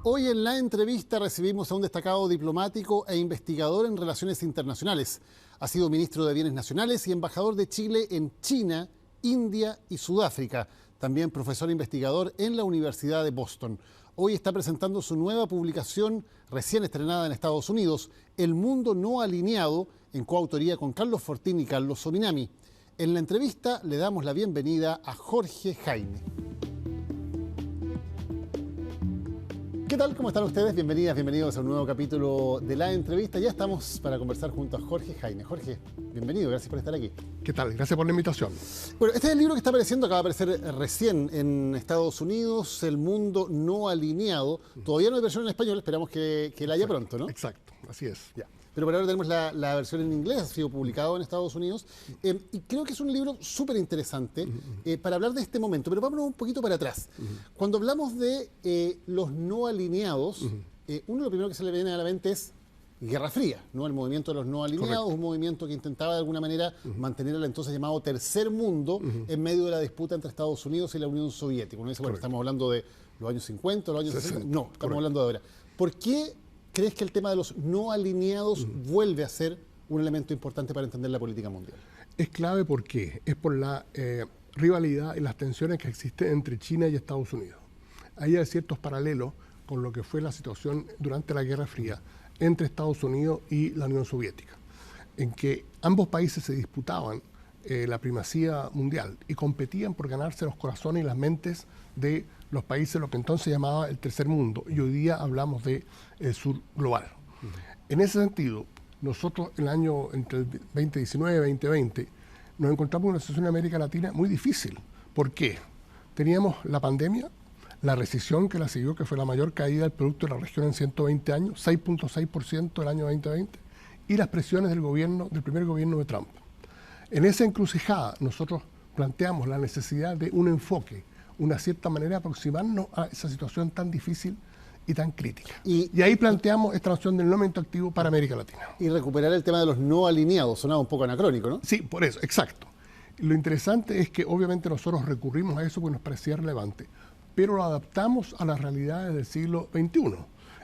Hoy en la entrevista recibimos a un destacado diplomático e investigador en relaciones internacionales. Ha sido ministro de Bienes Nacionales y embajador de Chile en China, India y Sudáfrica. También profesor investigador en la Universidad de Boston. Hoy está presentando su nueva publicación, recién estrenada en Estados Unidos, El mundo no alineado, en coautoría con Carlos Fortín y Carlos Ominami. En la entrevista le damos la bienvenida a Jorge Jaime. ¿Qué tal? ¿Cómo están ustedes? Bienvenidos a un nuevo capítulo de la entrevista. Ya estamos para conversar junto a Jorge Jaime. Jorge, bienvenido, gracias por estar aquí. ¿Qué tal? Gracias por la invitación. Bueno, este es el libro que está apareciendo, acaba de aparecer recién en Estados Unidos, El mundo no alineado. Todavía no hay versión en español, esperamos que la haya pronto, ¿no? Exacto, así es. Ya. Pero por ahora tenemos la versión en inglés, ha sido publicado en Estados Unidos, y creo que es un libro súper interesante para hablar de este momento. Pero vámonos un poquito para atrás. Cuando hablamos de los no alineados, uno lo primero que se le viene a la mente es Guerra Fría, ¿no? El movimiento de los no alineados, correcto. Un movimiento que intentaba de alguna manera mantener al entonces llamado Tercer Mundo en medio de la disputa entre Estados Unidos y la Unión Soviética. Uno dice, bueno, estamos hablando de los años 50, los años 60. No, estamos correcto. Hablando de ahora. ¿Por qué crees que el tema de los no alineados vuelve a ser un elemento importante para entender la política mundial? Es clave porque es por la rivalidad y las tensiones que existen entre China y Estados Unidos. Ahí hay ciertos paralelos con lo que fue la situación durante la Guerra Fría entre Estados Unidos y la Unión Soviética, en que ambos países se disputaban la primacía mundial y competían por ganarse los corazones y las mentes de los países, lo que entonces se llamaba el Tercer Mundo, y hoy día hablamos de el sur global. En ese sentido, nosotros el año entre el 2019 y 2020 nos encontramos en una situación en América Latina muy difícil. ¿Por qué? Teníamos la pandemia, la recesión que la siguió, que fue la mayor caída del producto de la región en 120 años, 6.6% el año 2020, y las presiones del primer gobierno de Trump. En esa encrucijada nosotros planteamos la necesidad de un enfoque, una cierta manera de aproximarnos a esa situación tan difícil y tan crítica. Y ahí planteamos esta noción del no aumento activo para América Latina. Y recuperar el tema de los no alineados, sonaba un poco anacrónico, ¿no? Sí, por eso, exacto. Lo interesante es que obviamente nosotros recurrimos a eso porque nos parecía relevante, pero lo adaptamos a las realidades del siglo XXI,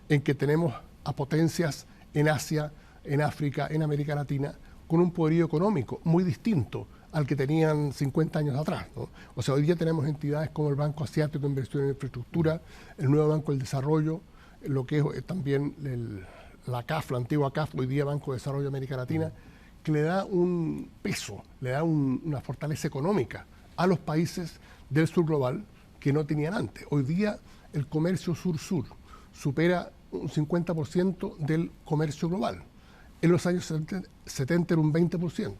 en que tenemos a potencias en Asia, en África, en América Latina, con un poderío económico muy distinto al que tenían 50 años atrás, ¿no? O sea, hoy día tenemos entidades como el Banco Asiático de Inversión en Infraestructura, el nuevo Banco del Desarrollo, lo que es también la CAF, la antigua CAF, hoy día Banco de Desarrollo de América Latina, que le da un peso, le da una fortaleza económica a los países del sur global que no tenían antes. Hoy día el comercio sur-sur supera un 50% del comercio global. En los años 70 era un 20%.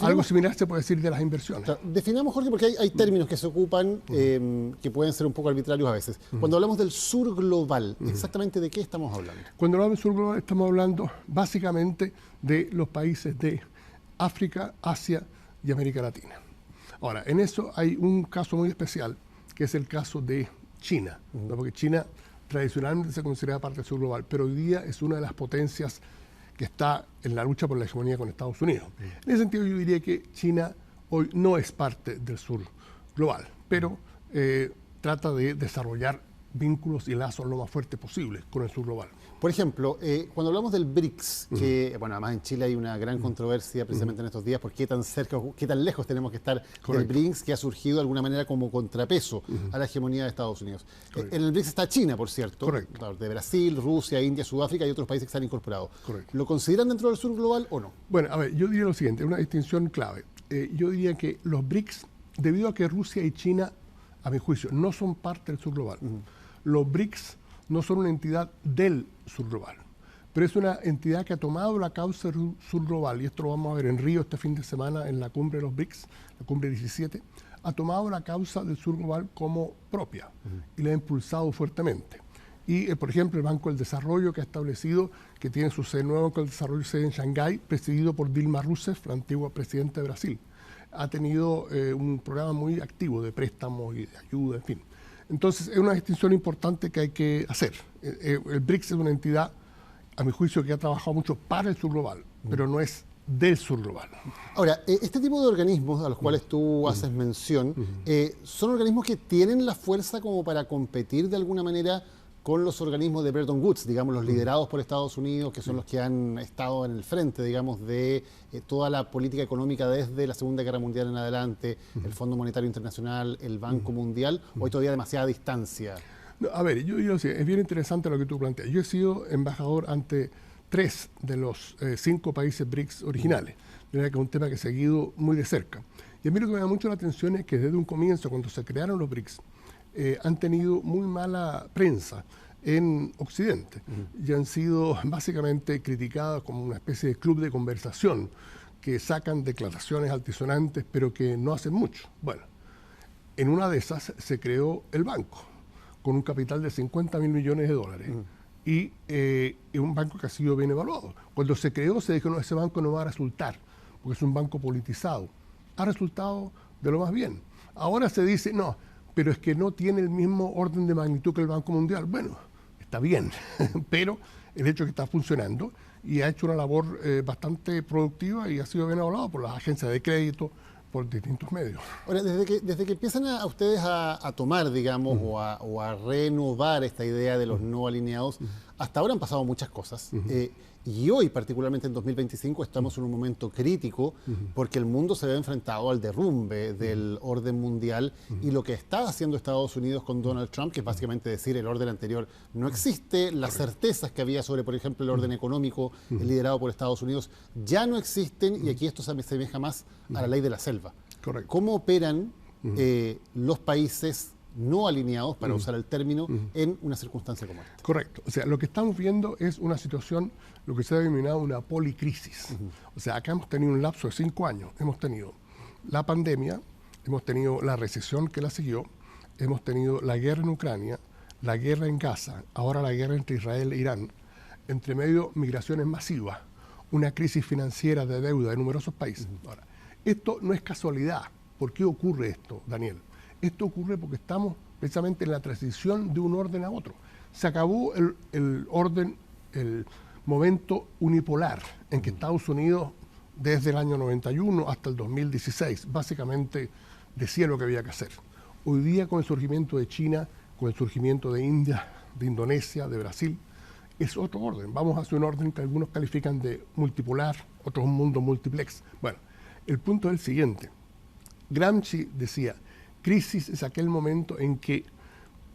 Algo similar se puede decir de las inversiones. Claro, definamos, Jorge, porque hay términos que se ocupan que pueden ser un poco arbitrarios a veces. Cuando hablamos del sur global, ¿exactamente de qué estamos hablando? Cuando hablamos del sur global estamos hablando básicamente de los países de África, Asia y América Latina. Ahora, en eso hay un caso muy especial, que es el caso de China, ¿no? Porque China tradicionalmente se considera parte del sur global, pero hoy día es una de las potencias que está en la lucha por la hegemonía con Estados Unidos. En ese sentido yo diría que China hoy no es parte del sur global, pero trata de desarrollar vínculos y lazos lo más fuertes posible con el sur global. Por ejemplo, cuando hablamos del BRICS, que bueno, además en Chile hay una gran controversia precisamente en estos días por qué tan cerca, qué tan lejos tenemos que estar del BRICS, que ha surgido de alguna manera como contrapeso a la hegemonía de Estados Unidos. En el BRICS está China, por cierto, de Brasil, Rusia, India, Sudáfrica y otros países que están incorporados. ¿Lo consideran dentro del sur global o no? Bueno, a ver, yo diría lo siguiente, una distinción clave. Yo diría que los BRICS, debido a que Rusia y China, a mi juicio, no son parte del sur global, los BRICS no son una entidad del sur global, pero es una entidad que ha tomado la causa del sur global, y esto lo vamos a ver en Río este fin de semana en la cumbre de los BRICS, la cumbre 17, ha tomado la causa del sur global como propia y la ha impulsado fuertemente. Y, por ejemplo, el Banco del Desarrollo, que ha establecido que tiene su sede, nuevo Banco del Desarrollo, sede en Shanghái, presidido por Dilma Rousseff, la antigua presidenta de Brasil. Ha tenido un programa muy activo de préstamos y de ayuda, en fin. Entonces, es una distinción importante que hay que hacer. El BRICS es una entidad, a mi juicio, que ha trabajado mucho para el sur global, pero no es del sur global. Ahora, este tipo de organismos a los cuales tú haces mención, ¿son organismos que tienen la fuerza como para competir de alguna manera con los organismos de Bretton Woods, digamos, los liderados por Estados Unidos, que son los que han estado en el frente, digamos, de toda la política económica desde la Segunda Guerra Mundial en adelante, el Fondo Monetario Internacional, el Banco Mundial, o hay todavía demasiada distancia? No, a ver, yo sí, es bien interesante lo que tú planteas. Yo he sido embajador ante 3 de los 5 países BRICS originales, de manera que es un tema que he seguido muy de cerca. Y a mí lo que me da mucho la atención es que desde un comienzo, cuando se crearon los BRICS, han tenido muy mala prensa en Occidente y han sido básicamente criticadas como una especie de club de conversación que sacan declaraciones altisonantes pero que no hacen mucho. Bueno, en una de esas se creó el banco con un capital de 50.000 millones de dólares y es un banco que ha sido bien evaluado. Cuando se creó se dijo, no, ese banco no va a resultar porque es un banco politizado. Ha resultado de lo más bien. Ahora se dice, no, pero es que no tiene el mismo orden de magnitud que el Banco Mundial. Bueno, está bien, pero el hecho es que está funcionando y ha hecho una labor bastante productiva y ha sido bien evaluado por las agencias de crédito, por distintos medios. Ahora, desde que empiezan a ustedes a tomar, digamos, o a renovar esta idea de los no alineados, hasta ahora han pasado muchas cosas. Y hoy, particularmente en 2025, estamos en un momento crítico porque el mundo se ve enfrentado al derrumbe del orden mundial y lo que está haciendo Estados Unidos con Donald Trump, que es básicamente decir el orden anterior no existe, las certezas que había sobre, por ejemplo, el orden económico liderado por Estados Unidos ya no existen y aquí esto se asemeja más a la ley de la selva. Correcto. ¿Cómo operan los países no alineados, para usar el término, en una circunstancia como esta? Correcto. O sea, lo que estamos viendo es una situación, lo que se ha denominado una policrisis. O sea, acá hemos tenido un lapso de 5 años. Hemos tenido la pandemia, hemos tenido la recesión que la siguió, hemos tenido la guerra en Ucrania, la guerra en Gaza, ahora la guerra entre Israel e Irán, entre medio migraciones masivas, una crisis financiera de deuda de numerosos países. Ahora, esto no es casualidad. ¿Por qué ocurre esto, Daniel? Esto ocurre porque estamos precisamente en la transición de un orden a otro. Se acabó el orden, el momento unipolar en que Estados Unidos, desde el año 91 hasta el 2016, básicamente decía lo que había que hacer. Hoy día, con el surgimiento de China, con el surgimiento de India, de Indonesia, de Brasil, es otro orden. Vamos hacia un orden que algunos califican de multipolar, otros un mundo multiplex. Bueno, el punto es el siguiente. Gramsci decía, crisis es aquel momento en que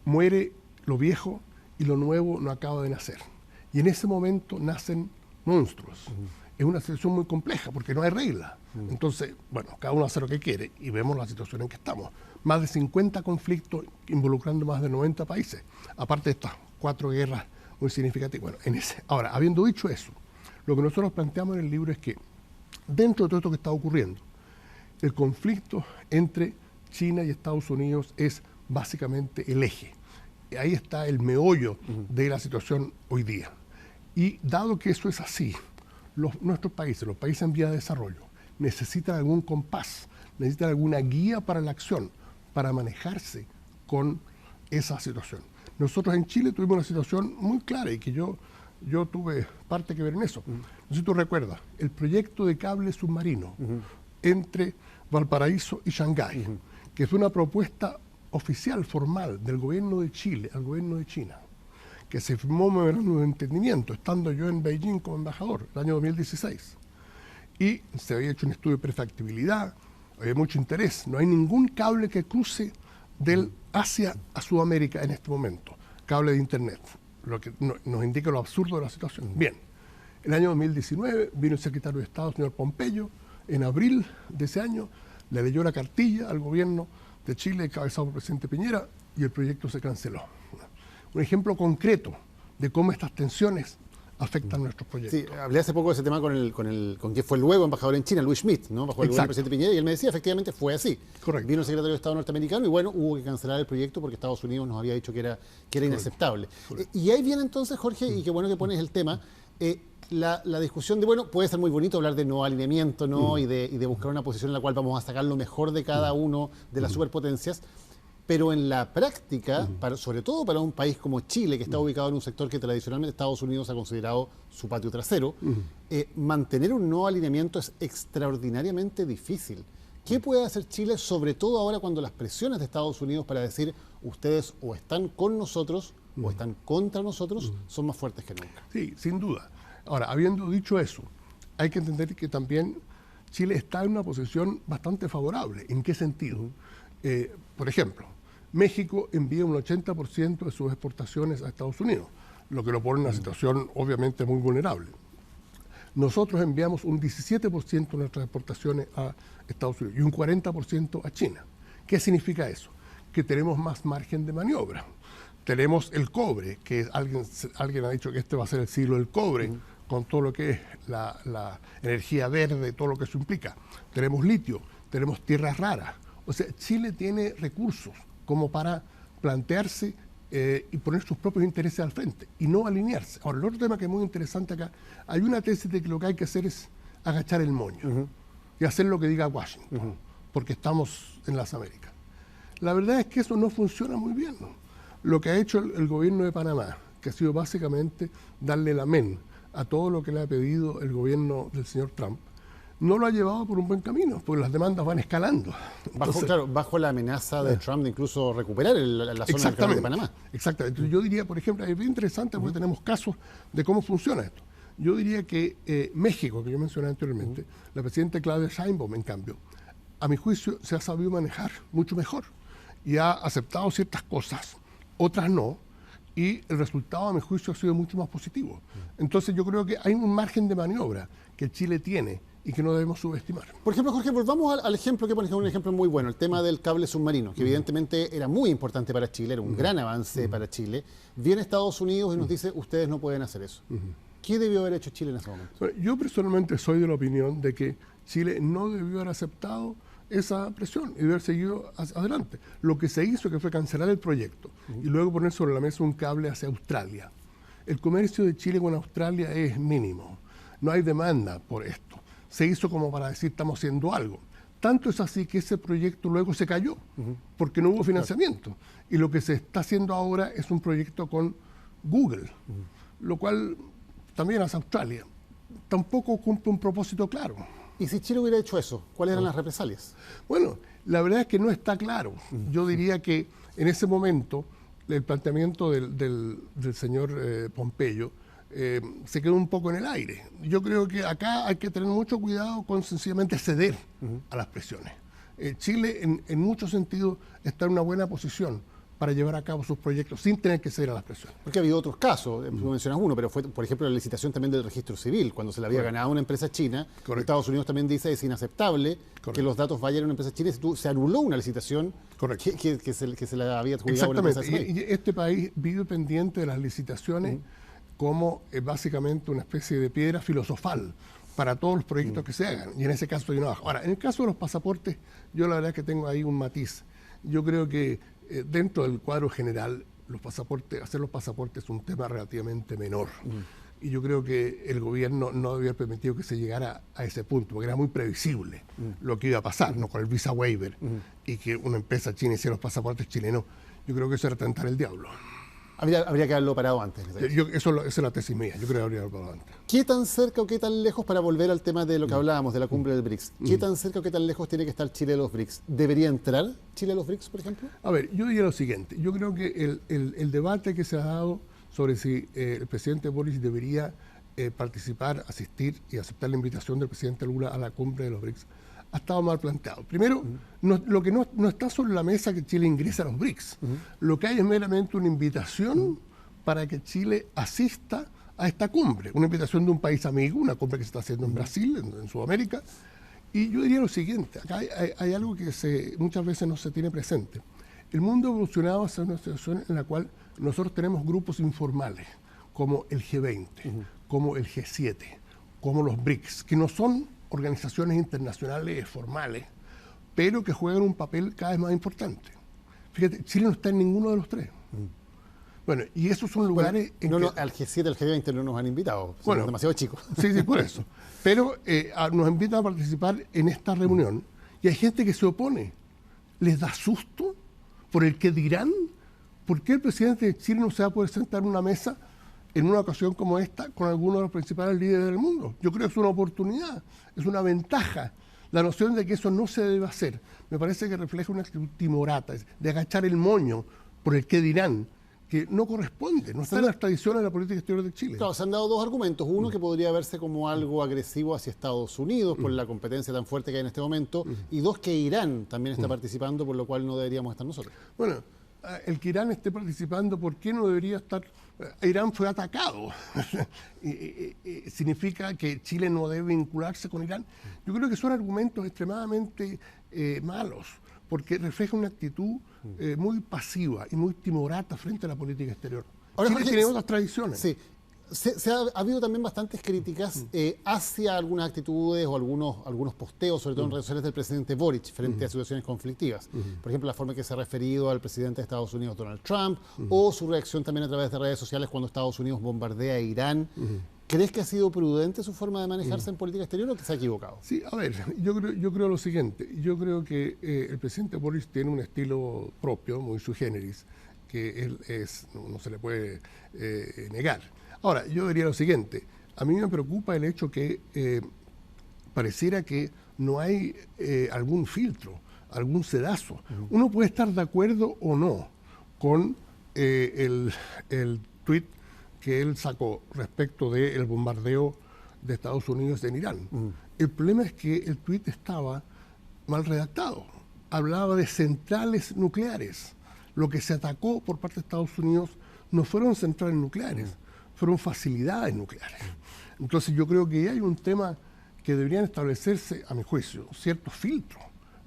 muere lo viejo y lo nuevo no acaba de nacer. Y en ese momento nacen monstruos. Es una situación muy compleja porque no hay regla. Entonces, bueno, cada uno hace lo que quiere y vemos la situación en que estamos. Más de 50 conflictos involucrando más de 90 países, aparte de estas 4 guerras muy significativas. Bueno, ahora, habiendo dicho eso, lo que nosotros planteamos en el libro es que dentro de todo esto que está ocurriendo, el conflicto entre China y Estados Unidos es básicamente el eje. Ahí está el meollo de la situación hoy día. Y dado que eso es así, nuestros países, los países en vía de desarrollo, necesitan algún compás, necesitan alguna guía para la acción, para manejarse con esa situación. Nosotros en Chile tuvimos una situación muy clara y que yo tuve parte que ver en eso. No sé si tú recuerdas, el proyecto de cable submarino entre Valparaíso y Shanghái, que es una propuesta oficial, formal, del gobierno de Chile al gobierno de China, que se firmó un memorándum de entendimiento, estando yo en Beijing como embajador, el año 2016. Y se había hecho un estudio de prefactibilidad, había mucho interés. No hay ningún cable que cruce del Asia a Sudamérica en este momento, cable de Internet, lo que nos indica lo absurdo de la situación. Bien, el año 2019 vino el secretario de Estado, señor Pompeyo, en abril de ese año, le leyó la cartilla al gobierno de Chile, encabezado por el presidente Piñera, y el proyecto se canceló. Un ejemplo concreto de cómo estas tensiones afectan nuestros proyectos. Sí, hablé hace poco de ese tema con quien fue luego embajador en China, Louis Schmidt, ¿no? Bajo el gobierno del presidente Piñera, y él me decía, efectivamente, fue así. Correcto. Vino el secretario de Estado norteamericano y bueno, hubo que cancelar el proyecto porque Estados Unidos nos había dicho que era inaceptable. Y ahí viene entonces, Jorge, y qué bueno que pones el tema, la discusión de, bueno, puede ser muy bonito hablar de no alineamiento, ¿no? Y de buscar una posición en la cual vamos a sacar lo mejor de cada uno de las superpotencias, pero en la práctica, sobre todo para un país como Chile, que está ubicado en un sector que tradicionalmente Estados Unidos ha considerado su patio trasero, mantener un no alineamiento es extraordinariamente difícil. ¿Qué puede hacer Chile, sobre todo ahora cuando las presiones de Estados Unidos para decir ustedes o están con nosotros o están contra nosotros son más fuertes que nunca. Sí, sin duda. Ahora, habiendo dicho eso, hay que entender que también Chile está en una posición bastante favorable. ¿En qué sentido? Por ejemplo, México envía un 80% de sus exportaciones a Estados Unidos, lo que lo pone en una situación obviamente muy vulnerable. Nosotros enviamos un 17% de nuestras exportaciones a Estados Unidos y un 40% a China. ¿Qué significa eso? Que tenemos más margen de maniobra. Tenemos el cobre, que alguien ha dicho que este va a ser el siglo del cobre, con todo lo que es la energía verde, todo lo que eso implica. Tenemos litio, tenemos tierras raras. O sea, Chile tiene recursos como para plantearse y poner sus propios intereses al frente y no alinearse. Ahora, el otro tema que es muy interesante acá, hay una tesis de que lo que hay que hacer es agachar el moño y hacer lo que diga Washington, porque estamos en las Américas. La verdad es que eso no funciona muy bien, ¿no? Lo que ha hecho el gobierno de Panamá, que ha sido básicamente darle el amén a todo lo que le ha pedido el gobierno del señor Trump, no lo ha llevado por un buen camino, porque las demandas van escalando. Entonces, bajo la amenaza de Trump de incluso recuperar la zona del canal de Panamá. Exactamente. Entonces, yo diría, por ejemplo, es bien interesante porque tenemos casos de cómo funciona esto. Yo diría que México, que yo mencioné anteriormente, la presidenta Claudia Sheinbaum, en cambio, a mi juicio se ha sabido manejar mucho mejor y ha aceptado ciertas cosas, otras no, y el resultado, a mi juicio, ha sido mucho más positivo. Entonces, yo creo que hay un margen de maniobra que Chile tiene y que no debemos subestimar. Por ejemplo, Jorge, volvamos al ejemplo que pones, un ejemplo muy bueno, el tema del cable submarino, que evidentemente era muy importante para Chile, era un gran avance para Chile. Viene Estados Unidos y nos dice, ustedes no pueden hacer eso. ¿Qué debió haber hecho Chile en ese momento? Bueno, yo personalmente soy de la opinión de que Chile no debió haber aceptado esa presión y debió haber seguido adelante. Lo que se hizo que fue cancelar el proyecto y luego poner sobre la mesa un cable hacia Australia. El comercio de Chile con Australia es mínimo. No hay demanda por esto. Se hizo como para decir, estamos haciendo algo. Tanto es así que ese proyecto luego se cayó, porque no hubo financiamiento. Y lo que se está haciendo ahora es un proyecto con Google, lo cual también hace Australia. Tampoco cumple un propósito claro. ¿Y si Chile hubiera hecho eso, cuáles eran las represalias? Bueno, la verdad es que no está claro. Yo diría que en ese momento el planteamiento del señor Pompeyo se quedó un poco en el aire. Yo creo que acá hay que tener mucho cuidado con sencillamente ceder a las presiones. Chile, en muchos sentidos, está en una buena posición para llevar a cabo sus proyectos sin tener que ceder a las presiones. Porque ha habido otros casos, tú mencionas uno, pero fue, por ejemplo, la licitación también del registro civil, cuando se le había ganado a una empresa china. Estados Unidos también dice es inaceptable que los datos vayan a una empresa china. Se anuló una licitación que se la había adjudicado a una empresa china. Y este país vive pendiente de las licitaciones como básicamente una especie de piedra filosofal para todos los proyectos que se hagan, y en ese caso hay una baja. Ahora, en el caso de los pasaportes, yo la verdad es que tengo ahí un matiz. Yo creo que dentro del cuadro general, hacer los pasaportes es un tema relativamente menor. Y yo creo que el gobierno no debía haber permitido que se llegara a ese punto, porque era muy previsible lo que iba a pasar, ¿no? Con el visa waiver y que una empresa china hiciera los pasaportes chilenos. Yo creo que eso era tentar el diablo. Habría que haberlo parado antes. Esa es la tesis mía, yo creo que habría haberlo parado antes. ¿Qué tan cerca o qué tan lejos, para volver al tema de lo que hablábamos, de la cumbre del BRICS, qué tan cerca o qué tan lejos tiene que estar Chile de los BRICS? ¿Debería entrar Chile a los BRICS, por ejemplo? A ver, yo diría lo siguiente, yo creo que el debate que se ha dado sobre si el presidente Boris debería participar, asistir y aceptar la invitación del presidente Lula a la cumbre de los BRICS ha estado mal planteado. Primero, lo que no está sobre la mesa que Chile ingrese a los BRICS. Lo que hay es meramente una invitación para que Chile asista a esta cumbre. Una invitación de un país amigo, una cumbre que se está haciendo en Brasil, en Sudamérica. Y yo diría lo siguiente, acá hay algo que muchas veces no se tiene presente. El mundo ha evolucionado hacia una situación en la cual nosotros tenemos grupos informales, como el G20, como el G7, como los BRICS, que no son organizaciones internacionales formales, pero que juegan un papel cada vez más importante. Fíjate, Chile no está en ninguno de los tres. Bueno, y esos son lugares... al G7, al G20 no nos han invitado, somos demasiado chicos. Sí, por eso. Pero nos invitan a participar en esta reunión y hay gente que se opone. ¿Les da susto por el que dirán? ¿Por qué el presidente de Chile no se va a poder sentar en una mesa en una ocasión como esta con algunos de los principales líderes del mundo? Yo creo que es una oportunidad, es una ventaja. La noción de que eso no se debe hacer me parece que refleja una actitud timorata, de agachar el moño por el que dirán, que no corresponde, no está en las tradiciones de la política exterior de Chile. Claro, se han dado dos argumentos. Uno, que podría verse como algo agresivo hacia Estados Unidos por la competencia tan fuerte que hay en este momento. Y dos, que Irán también está participando, por lo cual no deberíamos estar nosotros. Bueno, el que Irán esté participando, ¿por qué no debería estar? Irán fue atacado. ¿Significa que Chile no debe vincularse con Irán? Yo creo que son argumentos extremadamente malos, porque refleja una actitud muy pasiva y muy timorata frente a la política exterior. Ahora, Chile Jorge, tiene otras tradiciones. Sí. Ha habido también bastantes críticas hacia algunas actitudes o algunos posteos, sobre todo en redes sociales, del presidente Boric frente a situaciones conflictivas. Por ejemplo, la forma en que se ha referido al presidente de Estados Unidos, Donald Trump, o su reacción también a través de redes sociales cuando Estados Unidos bombardea a Irán. ¿Crees que ha sido prudente su forma de manejarse en política exterior o que se ha equivocado? Sí, a ver, yo creo lo siguiente. Yo creo que el presidente Boric tiene un estilo propio, muy sui generis, que él no se le puede negar. Ahora, yo diría lo siguiente. A mí me preocupa el hecho que pareciera que no hay algún filtro, algún sedazo. Uno puede estar de acuerdo o no con el tuit que él sacó respecto del bombardeo de Estados Unidos en Irán. El problema es que el tuit estaba mal redactado. Hablaba de centrales nucleares. Lo que se atacó por parte de Estados Unidos no fueron centrales nucleares, fueron facilidades nucleares. Entonces yo creo que hay un tema que deberían establecerse, a mi juicio, ciertos filtros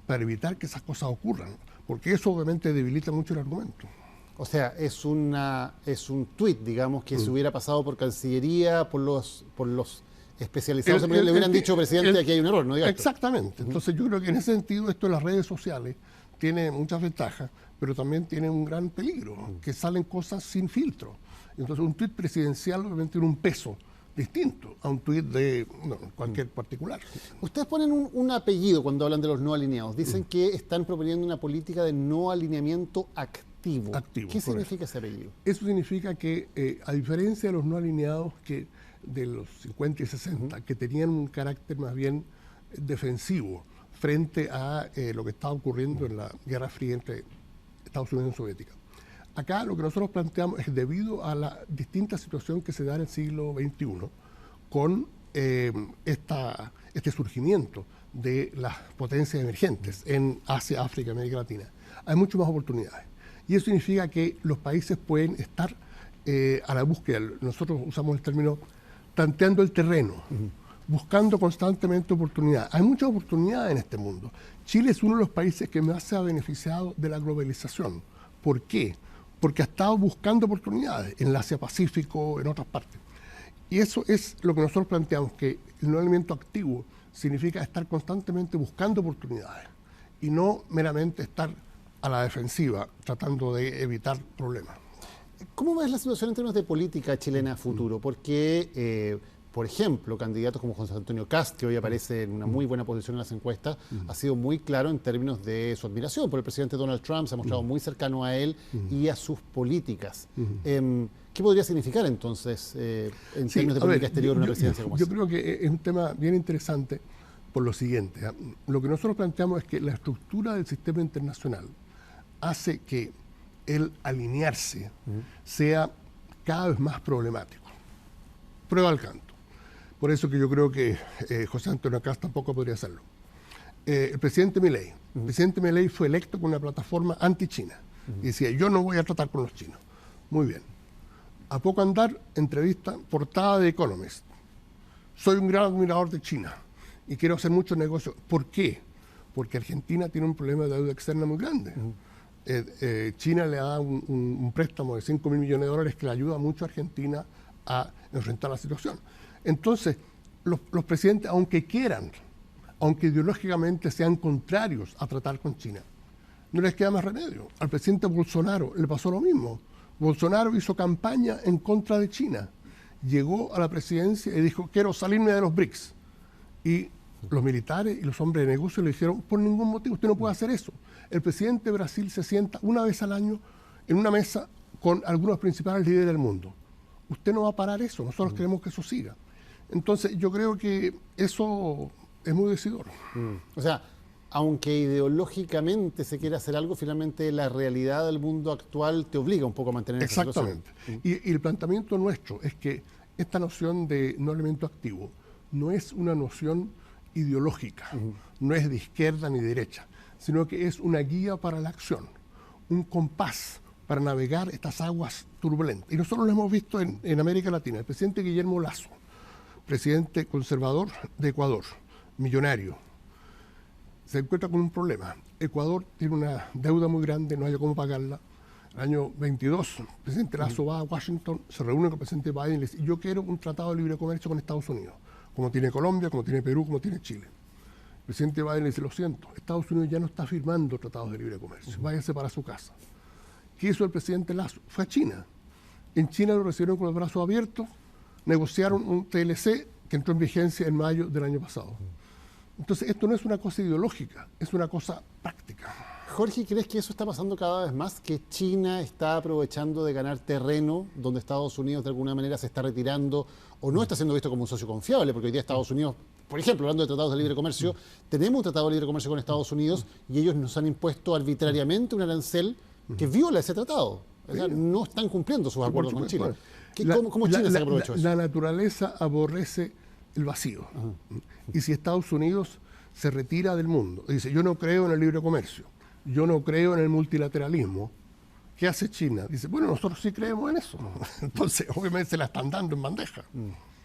para evitar que esas cosas ocurran, porque eso obviamente debilita mucho el argumento. O sea, es un tuit, digamos, que se hubiera pasado por Cancillería, por los especializados, le hubieran dicho, presidente, aquí hay un error, ¿no? Exactamente. Entonces yo creo que en ese sentido esto de las redes sociales tiene muchas ventajas, pero también tiene un gran peligro, que salen cosas sin filtro. Entonces un tuit presidencial obviamente tiene un peso distinto a un tuit de cualquier particular. Ustedes ponen un apellido cuando hablan de los no alineados. Dicen que están proponiendo una política de no alineamiento activo. ¿Qué significa ese apellido? Eso significa que, a diferencia de los no alineados de los 50 y 60, que tenían un carácter más bien defensivo frente a lo que estaba ocurriendo en la Guerra Fría entre Estados Unidos y Unión Soviética. Acá lo que nosotros planteamos es, debido a la distinta situación que se da en el siglo XXI, con este surgimiento de las potencias emergentes en Asia, África y América Latina, hay muchas más oportunidades. Y eso significa que los países pueden estar a la búsqueda, nosotros usamos el término tanteando el terreno, buscando constantemente oportunidades. Hay muchas oportunidades en este mundo. Chile es uno de los países que más se ha beneficiado de la globalización. ¿Por qué? Porque ha estado buscando oportunidades en el Asia-Pacífico, en otras partes. Y eso es lo que nosotros planteamos, que el no alineamiento activo significa estar constantemente buscando oportunidades y no meramente estar a la defensiva tratando de evitar problemas. ¿Cómo ves la situación en términos de política chilena a futuro? Porque, por ejemplo, candidatos como José Antonio Kast, que hoy aparece en una muy buena posición en las encuestas, ha sido muy claro en términos de su admiración por el presidente Donald Trump, se ha mostrado muy cercano a él y a sus políticas. ¿Qué podría significar entonces, en términos de política exterior, una presidencia como esa? Yo creo que es un tema bien interesante por lo siguiente. Lo que nosotros planteamos es que la estructura del sistema internacional hace que el alinearse sea cada vez más problemático. Prueba al canto. Por eso que yo creo que José Antonio Kast tampoco podría hacerlo. El presidente Milei fue electo con una plataforma anti-China. Y decía, yo no voy a tratar con los chinos. Muy bien. A poco andar, entrevista, portada de Economist. Soy un gran admirador de China y quiero hacer muchos negocios. ¿Por qué? Porque Argentina tiene un problema de deuda externa muy grande. China le da un préstamo de 5.000 millones de dólares que le ayuda mucho a Argentina a enfrentar la situación. Entonces, los presidentes, aunque quieran, aunque ideológicamente sean contrarios a tratar con China, no les queda más remedio. Al presidente Bolsonaro le pasó lo mismo. Bolsonaro hizo campaña en contra de China. Llegó a la presidencia y dijo, quiero salirme de los BRICS. Y los militares y los hombres de negocio le dijeron, por ningún motivo, usted no puede hacer eso. El presidente de Brasil se sienta una vez al año en una mesa con algunos principales líderes del mundo. Usted no va a parar eso, nosotros queremos que eso siga. Entonces yo creo que eso es muy decidor. O sea, aunque ideológicamente se quiera hacer algo, finalmente la realidad del mundo actual te obliga un poco a mantener esa situación. Exactamente. Y el planteamiento nuestro es que esta noción de no elemento activo no es una noción ideológica, no es de izquierda ni derecha, sino que es una guía para la acción, un compás para navegar estas aguas turbulentas. Y nosotros lo hemos visto en América Latina. El presidente Guillermo Lasso, presidente conservador de Ecuador, millonario, se encuentra con un problema. Ecuador tiene una deuda muy grande, no hay cómo pagarla. El año 22, el presidente Lasso va a Washington, se reúne con el presidente Biden y le dice: yo quiero un tratado de libre comercio con Estados Unidos, como tiene Colombia, como tiene Perú, como tiene Chile. El presidente Biden le dice: lo siento, Estados Unidos ya no está firmando tratados de libre comercio, váyase para su casa. ¿Qué hizo el presidente Lasso? Fue a China. En China lo recibieron con los brazos abiertos, negociaron un TLC que entró en vigencia en mayo del año pasado. Entonces, esto no es una cosa ideológica, es una cosa práctica. Jorge, ¿crees que eso está pasando cada vez más? ¿Que China está aprovechando de ganar terreno donde Estados Unidos de alguna manera se está retirando o no está siendo visto como un socio confiable? Porque hoy día Estados Unidos, por ejemplo, hablando de tratados de libre comercio, tenemos un tratado de libre comercio con Estados Unidos y ellos nos han impuesto arbitrariamente un arancel que viola ese tratado. O sea, no están cumpliendo sus acuerdos con Chile. ¿Cómo China se aprovechó eso? La naturaleza aborrece el vacío. Y si Estados Unidos se retira del mundo, dice: yo no creo en el libre comercio, yo no creo en el multilateralismo, ¿qué hace China? Dice: bueno, nosotros sí creemos en eso. Entonces, obviamente se la están dando en bandeja.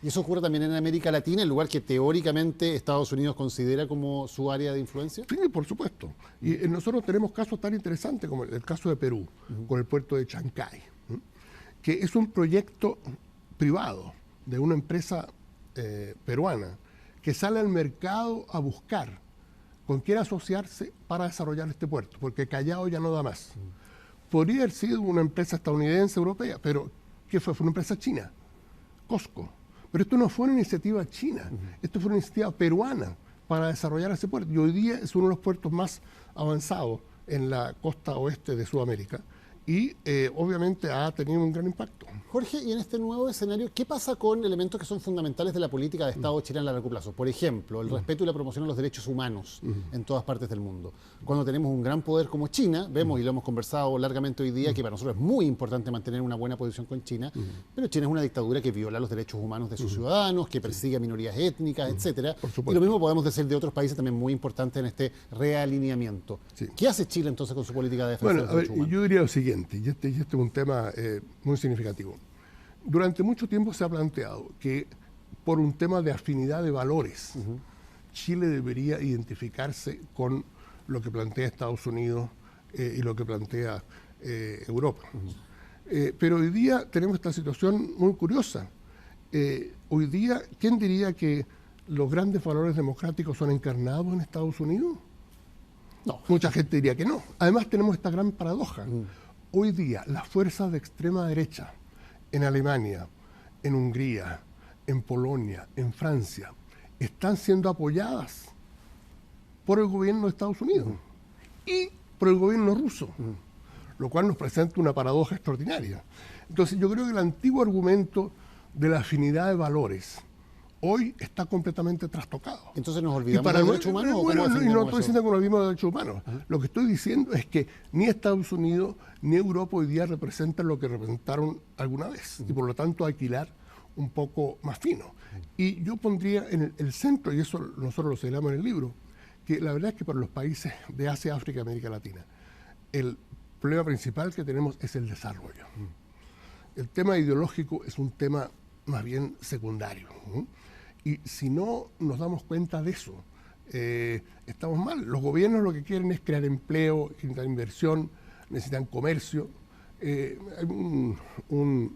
Y eso ocurre también en América Latina, el lugar que teóricamente Estados Unidos considera como su área de influencia. Sí, por supuesto. Y nosotros tenemos casos tan interesantes como el caso de Perú, con el puerto de Chancay, que es un proyecto privado de una empresa peruana que sale al mercado a buscar con quién asociarse para desarrollar este puerto, porque Callao ya no da más. Podría haber sido una empresa estadounidense, europea, pero ¿qué fue? Fue una empresa china, Costco. Pero esto no fue una iniciativa china, esto fue una iniciativa peruana para desarrollar ese puerto. Y hoy día es uno de los puertos más avanzados en la costa oeste de Sudamérica y obviamente ha tenido un gran impacto. Jorge, y en este nuevo escenario, ¿qué pasa con elementos que son fundamentales de la política de Estado chilena a largo plazo? Por ejemplo, el respeto y la promoción de los derechos humanos en todas partes del mundo. Cuando tenemos un gran poder como China, vemos, y lo hemos conversado largamente hoy día, que para nosotros es muy importante mantener una buena posición con China, pero China es una dictadura que viola los derechos humanos de sus ciudadanos, que persigue a minorías étnicas, etcétera. Y lo mismo podemos decir de otros países también muy importantes en este realineamiento. Sí. ¿Qué hace Chile entonces con su política de defensa de los derechos humanos? Yo diría lo siguiente, y este es un tema muy significativo. Durante mucho tiempo se ha planteado que por un tema de afinidad de valores, Chile debería identificarse con lo que plantea Estados Unidos y lo que plantea Europa. Pero hoy día tenemos esta situación muy curiosa. Hoy día, ¿quién diría que los grandes valores democráticos son encarnados en Estados Unidos? No. Mucha gente diría que no. Además tenemos esta gran paradoja. Hoy día las fuerzas de extrema derecha en Alemania, en Hungría, en Polonia, en Francia, están siendo apoyadas por el gobierno de Estados Unidos y por el gobierno ruso, lo cual nos presenta una paradoja extraordinaria. Entonces yo creo que el antiguo argumento de la afinidad de valores hoy está completamente trastocado. Entonces nos olvidamos de los derechos humanos. Y no estoy diciendo que nos olvidemos de los derechos humanos. Lo que estoy diciendo es que ni Estados Unidos ni Europa hoy día representan lo que representaron alguna vez. Y por lo tanto hay que hilar un poco más fino. Y yo pondría en el centro, y eso nosotros lo señalamos en el libro, que la verdad es que para los países de Asia, África y América Latina, el problema principal que tenemos es el desarrollo. El tema ideológico es un tema más bien secundario. Y si no nos damos cuenta de eso, estamos mal. Los gobiernos lo que quieren es crear empleo, generar inversión, necesitan comercio. Hay un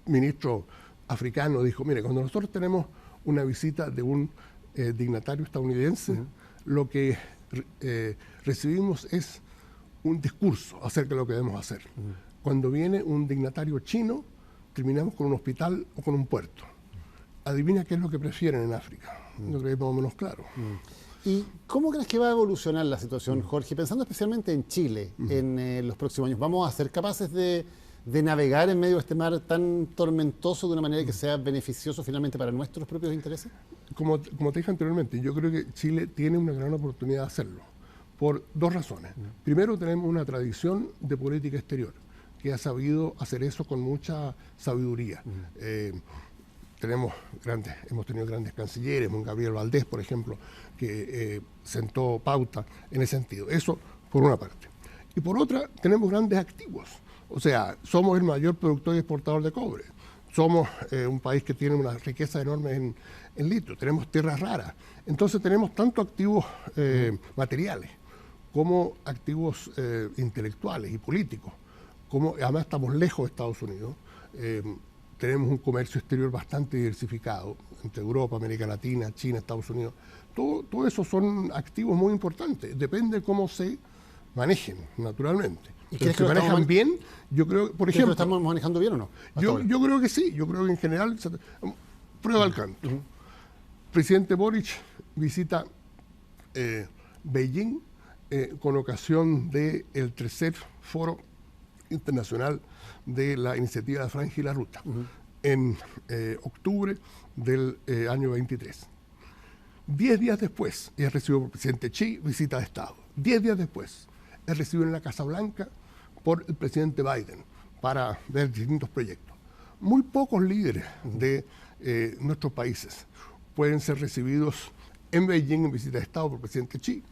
ministro africano dijo: mire, cuando nosotros tenemos una visita de un dignatario estadounidense, lo que recibimos es un discurso acerca de lo que debemos hacer. Cuando viene un dignatario chino, terminamos con un hospital o con un puerto. Adivina qué es lo que prefieren en África. Yo creo que es más o menos claro. ¿Y cómo crees que va a evolucionar la situación, Jorge? Pensando especialmente en Chile en los próximos años, ¿vamos a ser capaces de navegar en medio de este mar tan tormentoso de una manera que sea beneficioso finalmente para nuestros propios intereses? Como te dije anteriormente, yo creo que Chile tiene una gran oportunidad de hacerlo. por dos razones. Primero, tenemos una tradición de política exterior que ha sabido hacer eso con mucha sabiduría. Hemos tenido grandes cancilleres, un Gabriel Valdés, por ejemplo, que sentó pauta en ese sentido. Eso por una parte. Y por otra, tenemos grandes activos. O sea, somos el mayor productor y exportador de cobre. Somos un país que tiene una riqueza enorme en litio. Tenemos tierras raras. Entonces tenemos tanto activos materiales como activos intelectuales y políticos. Como además estamos lejos de Estados Unidos. Tenemos un comercio exterior bastante diversificado entre Europa, América Latina, China, Estados Unidos. Todo eso son activos muy importantes. Depende de cómo se manejen, naturalmente. ¿Y si se manejan bien, yo creo, por ejemplo... ¿Lo estamos manejando bien o no? Yo creo que sí. Yo creo que en general... Prueba al canto. Presidente Boric visita Beijing con ocasión del tercer foro internacional de la iniciativa de Franja y la Ruta, en octubre del año 23. 10 días después, es recibido por el presidente Xi, visita de Estado. 10 días después, es recibido en la Casa Blanca por el presidente Biden para ver distintos proyectos. Muy pocos líderes de nuestros países pueden ser recibidos en Beijing en visita de Estado por el presidente Xi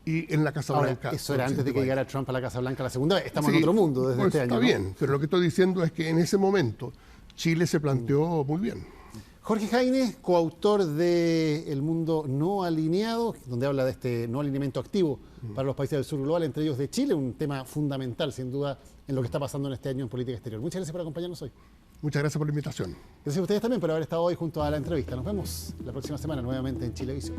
y en la Casa Blanca. Eso era antes de que llegara Trump a la Casa Blanca la segunda vez. Estamos en otro mundo desde este año. Está bien, pero lo que estoy diciendo es que en ese momento Chile se planteó muy bien. Jorge Jaime, coautor de El Mundo No Alineado, donde habla de este no alineamiento activo para los países del sur global, entre ellos de Chile, un tema fundamental, sin duda, en lo que está pasando en este año en política exterior. Muchas gracias por acompañarnos hoy. Muchas gracias por la invitación. Gracias a ustedes también por haber estado hoy junto a la entrevista. Nos vemos la próxima semana nuevamente en Chilevisión.